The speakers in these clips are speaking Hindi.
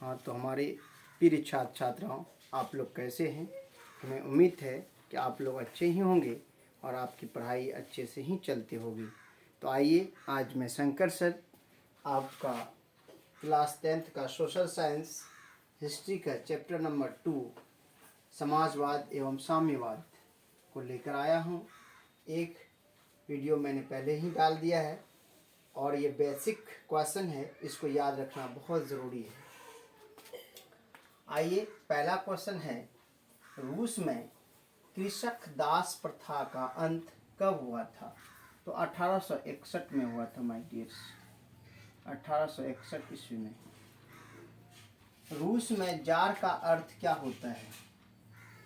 हाँ, तो हमारे प्रिय छात्र छात्राओं, आप लोग कैसे हैं? हमें उम्मीद है कि आप लोग अच्छे ही होंगे और आपकी पढ़ाई अच्छे से ही चलती होगी। तो आइए, आज मैं शंकर सर आपका क्लास 10th का सोशल साइंस हिस्ट्री का चैप्टर नंबर 2 समाजवाद एवं साम्यवाद को लेकर आया हूँ। एक वीडियो मैंने पहले ही डाल दिया है और ये बेसिक क्वेश्चन है, इसको याद रखना बहुत ज़रूरी है। आइए, पहला क्वेश्चन है, रूस में कृषक दास प्रथा का अंत कब हुआ था? तो 1861 में हुआ था माय डियर्स, 1861 ईस्वी में। रूस में जार का अर्थ क्या होता है?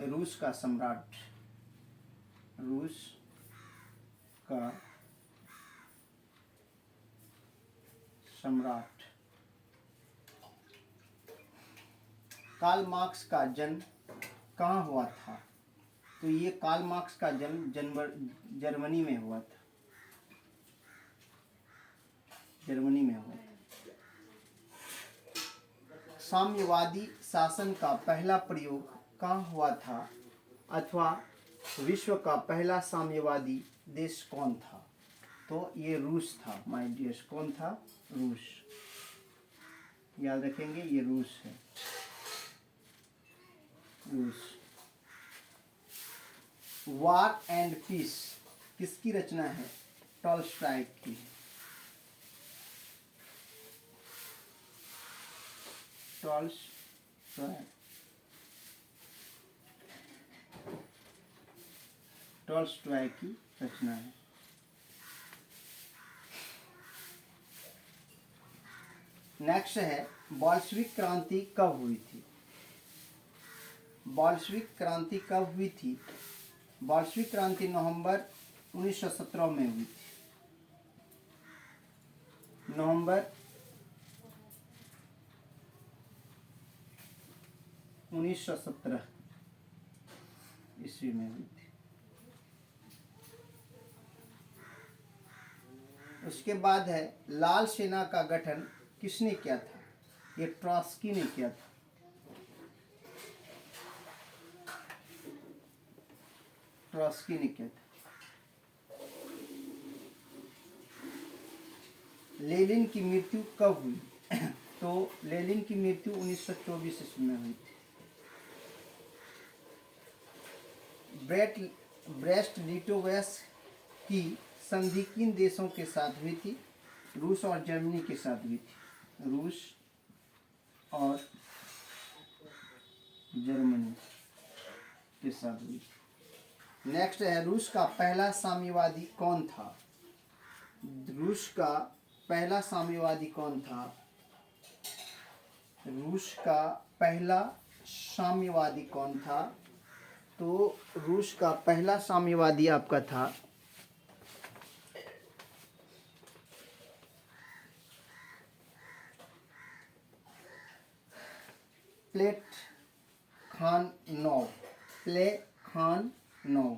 रूस का सम्राट, रूस का सम्राट। कार्ल मार्क्स का जन्म कहाँ हुआ था? तो ये कार्ल मार्क्स का जन्म जर्मनी में हुआ था, जर्मनी में हुआ था। साम्यवादी शासन का पहला प्रयोग कहाँ हुआ था, अथवा विश्व का पहला साम्यवादी देश कौन था? तो ये रूस था माय डियर्स। कौन था? रूस। याद रखेंगे, ये रूस है, रूस। वार एंड पीस किसकी रचना है? टॉल्स्टॉय की। टॉल्स्टॉय की रचना है। नेक्स्ट है, बोल्शेविक क्रांति कब हुई थी? बोल्शेविक क्रांति कब हुई थी? बोल्शेविक क्रांति नवंबर 1917 में हुई थी। नवंबर 1917 ईस्वी में हुई थी। उसके बाद है, लाल सेना का गठन किसने किया था? ये ट्रॉट्स्की ने किया था। ट्रॉट्स्की ने किया था। लेनिन की मृत्यु कब हुई? तो लेनिन की मृत्यु 1924 ईस्वी में हुई थी। ब्रेस्ट लिटोवेस्क की संधि किन देशों के साथ हुई थी? रूस और जर्मनी के साथ हुई थी। रूस और जर्मनी के साथ हुई थी। नेक्स्ट है, रूस का पहला साम्यवादी कौन था? रूस का पहला साम्यवादी कौन था? रूस का पहला साम्यवादी कौन था? तो रूस का पहला साम्यवादी आपका था प्लेखानोव। प्लेखानोव।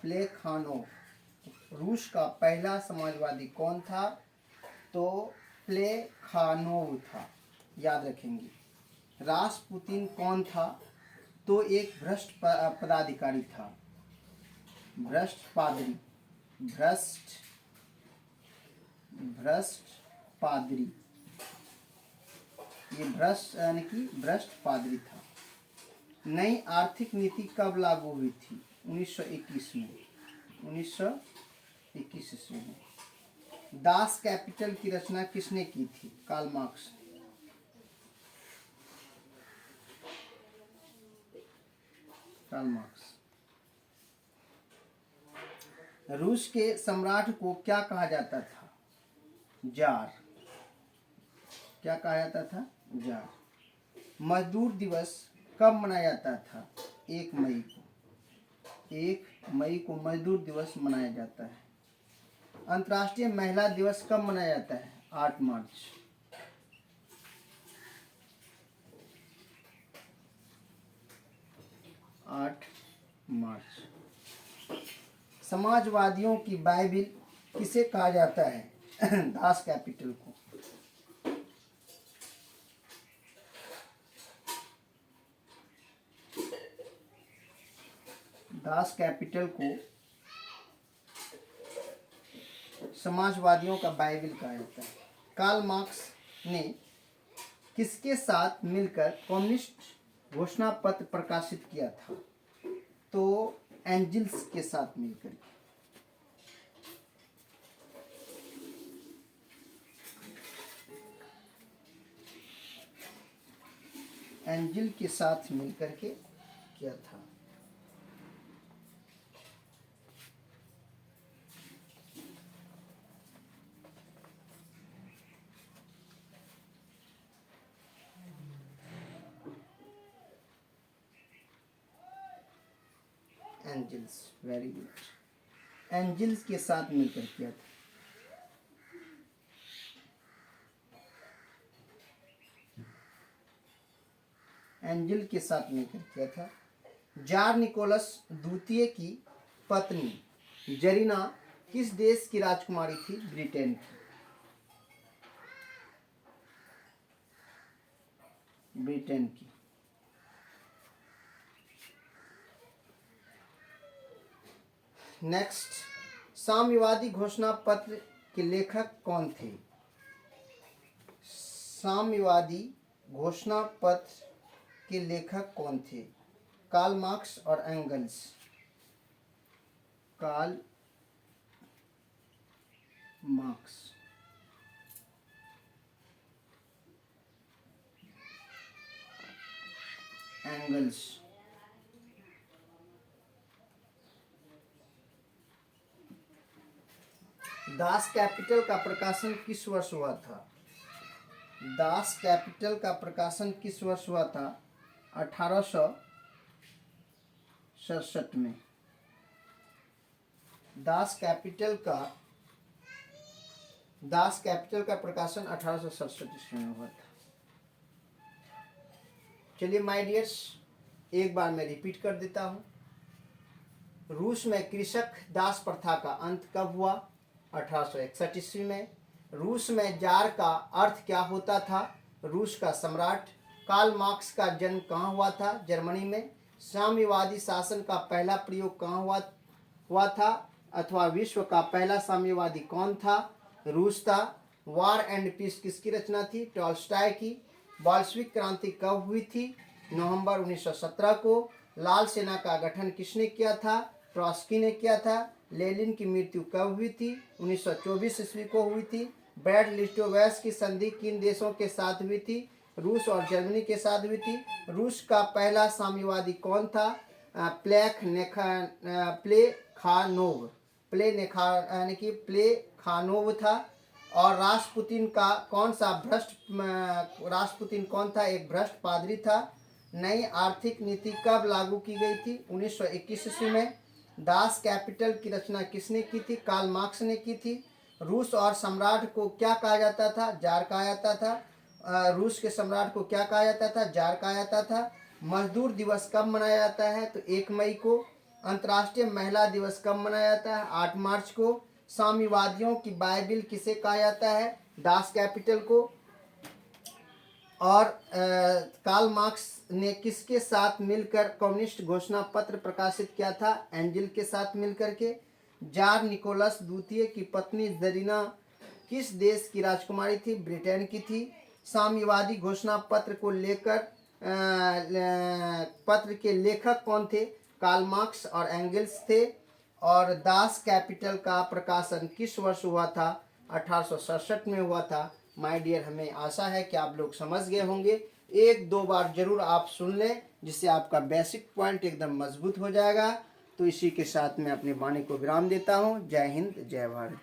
प्लेखानोव। रूस का पहला समाजवादी कौन था? तो प्लेखानोव था। याद रखेंगे। रासपुतिन कौन था? तो एक भ्रष्ट पदाधिकारी था, भ्रष्ट पादरी, भ्रष्ट पादरी। ये भ्रष्ट यानी कि भ्रष्ट पादरी था। नई आर्थिक नीति कब लागू हुई थी? 1921 में, 1921 ईस्वी में। दास कैपिटल की रचना किसने की थी? Karl Marx. Karl Marx. रूस के सम्राट को क्या कहा जाता था? जार। क्या कहा जाता था? जार। मजदूर दिवस कब मनाया जाता था? 1 मई को। 1 मई को मजदूर दिवस मनाया जाता है। अंतर्राष्ट्रीय महिला दिवस कब मनाया जाता है? 8 मार्च। 8 मार्च। समाजवादियों की बाइबिल किसे कहा जाता है? दास कैपिटल को। दास कैपिटल को समाजवादियों का बाइबिल कहा जाता है। कार्ल मार्क्स ने किसके साथ मिलकर कम्युनिस्ट घोषणा पत्र प्रकाशित किया था? तो एंजल्स के साथ मिलकर। एंजल के साथ मिलकर के किया था। Angels, very good. एंजल्स के साथ मिलकर किया था। एंजल के साथ मिलकर किया था। जार निकोलस द्वितीय की पत्नी जरीना किस देश की राजकुमारी थी? ब्रिटेन की। ब्रिटेन की। नेक्स्ट, साम्यवादी घोषणा पत्र के लेखक कौन थे? साम्यवादी घोषणा पत्र के लेखक कौन थे? कार्ल मार्क्स और Engels. Karl Marx. Engels. Das Kapital का प्रकाशन किस वर्ष हुआ था? दास कैपिटल का प्रकाशन किस वर्ष हुआ था? 1867 में। दास कैपिटल का प्रकाशन 1867 ईस्वी में हुआ था। चलिए माय डियर्स, एक बार मैं रिपीट कर देता हूँ। रूस में कृषक दास प्रथा का अंत कब हुआ? 1861 ईस्वी में। रूस में जार का अर्थ क्या होता था? रूस का सम्राट। कार्ल मार्क्स का जन्म कहाँ हुआ था? जर्मनी में। साम्यवादी शासन का पहला प्रयोग कहाँ हुआ था अथवा विश्व का पहला साम्यवादी कौन था? रूस था। वार एंड पीस किसकी रचना थी? टॉल्स्टॉय की। बोल्शेविक क्रांति कब हुई थी? नवंबर 1917 को। लाल सेना का गठन किसने किया था? ट्रॉट्स्की ने किया था। लेनिन की मृत्यु कब हुई थी? 1924 ईस्वी को हुई थी। ब्रेस्ट लिटोवेस की संधि किन देशों के साथ हुई थी? रूस और जर्मनी के साथ हुई थी। रूस का पहला साम्यवादी कौन था? प्लेखानोव था। और रास्पुतिन कौन था? एक भ्रष्ट पादरी था। नई आर्थिक नीति कब लागू की गई थी? 1921 ईस्वी में। दास कैपिटल की रचना किसने की थी? कार्ल मार्क्स ने की थी। रूस और सम्राट को क्या कहा जाता था? जार कहा जाता था। रूस के सम्राट को क्या कहा जाता था? जार कहा जाता था। मजदूर दिवस कब मनाया जाता है? तो 1 मई को। अंतर्राष्ट्रीय महिला दिवस कब मनाया जाता है? 8 मार्च को। साम्यवादियों की बाइबिल किसे कहा जाता है? दास कैपिटल को। और कार्ल मार्क्स ने किसके साथ मिलकर कम्युनिस्ट घोषणा पत्र प्रकाशित किया था? एंजल के साथ मिलकर के। जार निकोलस द्वितीय की पत्नी जरीना किस देश की राजकुमारी थी? ब्रिटेन की थी। साम्यवादी घोषणा पत्र को लेकर पत्र के लेखक कौन थे? कार्ल मार्क्स और एंगल्स थे। और दास कैपिटल का प्रकाशन किस वर्ष हुआ था? 1867 में हुआ था। माय डियर, हमें आशा है कि आप लोग समझ गए होंगे। 1-2 बार जरूर आप सुन लें, जिससे आपका बेसिक पॉइंट एकदम मजबूत हो जाएगा। तो इसी के साथ मैं अपनी वाणी को विराम देता हूँ। जय हिंद, जय भारत।